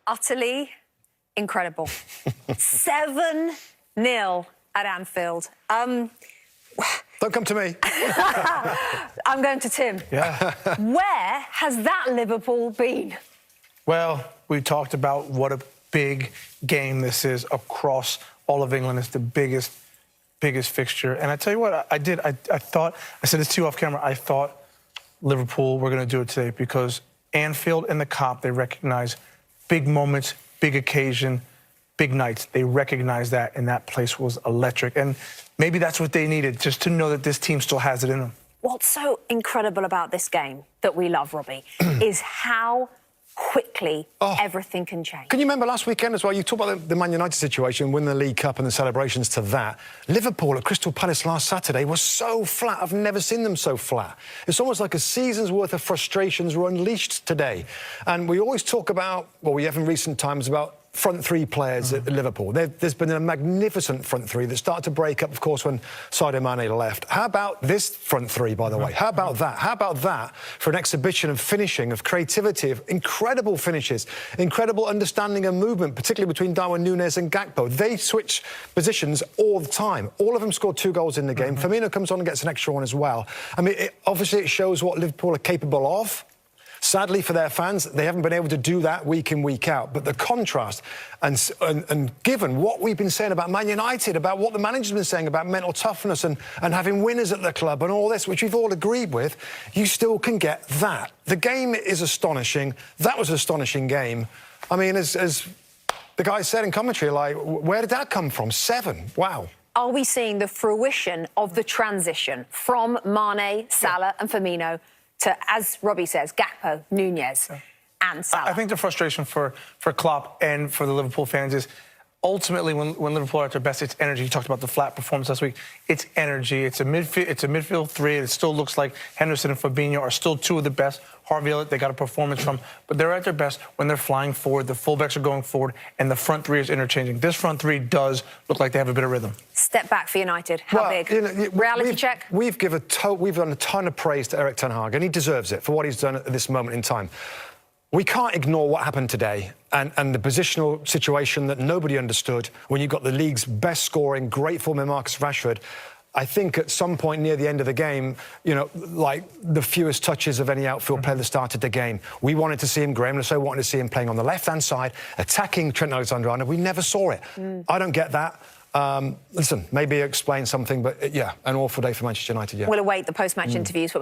utterly incredible. 7-0 at Anfield. Don't come to me. I'm going to Tim. Yeah. Where has that Liverpool been? Well, we talked about what a big game this is across all of England. It's the biggest fixture. And I tell you what, I said this to you off camera, I thought Liverpool were going to do it today because Anfield and the Kop, they recognize big moments, big occasion, big nights. They recognize that, and that place was electric. And maybe that's what they needed, just to know that this team still has it in them. What's so incredible about this game that we love, Robbie, is how quickly everything can change. Can you remember last weekend as well? You talked about the Man United situation, winning the League Cup and the celebrations to that. Liverpool at Crystal Palace last Saturday was so flat. I've never seen them so flat. It's almost like a season's worth of frustrations were unleashed today. And we always talk about, well, we have in recent times about front three players at Liverpool. There's been a magnificent front three that started to break up, of course, when Sadio Mane left. How about this front three, by the way? How about that? How about that for an exhibition of finishing, of creativity, of incredible finishes, incredible understanding and movement, particularly between Darwin Núñez and Gakpo? They switch positions all the time. All of them scored 2 goals in the game. Firmino comes on and gets an extra one as well. I mean, obviously it shows what Liverpool are capable of. Sadly for their fans, they haven't been able to do that week in, week out. But the contrast, and given what we've been saying about Man United, about what the manager's been saying about mental toughness and having winners at the club and all this, which we've all agreed with, you still can get that. The game is astonishing. That was an astonishing game. I mean, as the guy said in commentary, like, where did that come from? 7. Wow. Are we seeing the fruition of the transition from Mane, Salah and Firmino to, as Robbie says, Gakpo, Núñez and Salah? I think the frustration for Klopp and for the Liverpool fans is ultimately when Liverpool are at their best, it's energy. You talked about the flat performance last week. It's energy. It's a midfield three. It still looks like Henderson and Fabinho are still 2 of the best. Harvey Elliott, they got a performance from, but they're at their best when they're flying forward. The fullbacks are going forward, and the front three is interchanging. This front three does look like they have a bit of rhythm. Step back for United. How big? You know, reality check? We've done a ton of praise to Erik ten Hag, and he deserves it for what he's done at this moment in time. We can't ignore what happened today and the positional situation that nobody understood when you got the league's best scoring, great form in Marcus Rashford. I think at some point near the end of the game, you know, like the fewest touches of any outfield player that started the game. We wanted to see him, Graham Lasso wanted to see him playing on the left-hand side, attacking Trent Alexander-Arnold. We never saw it. I don't get that. Listen, maybe explain something, but yeah, an awful day for Manchester United, yeah. We'll await the post-match interviews.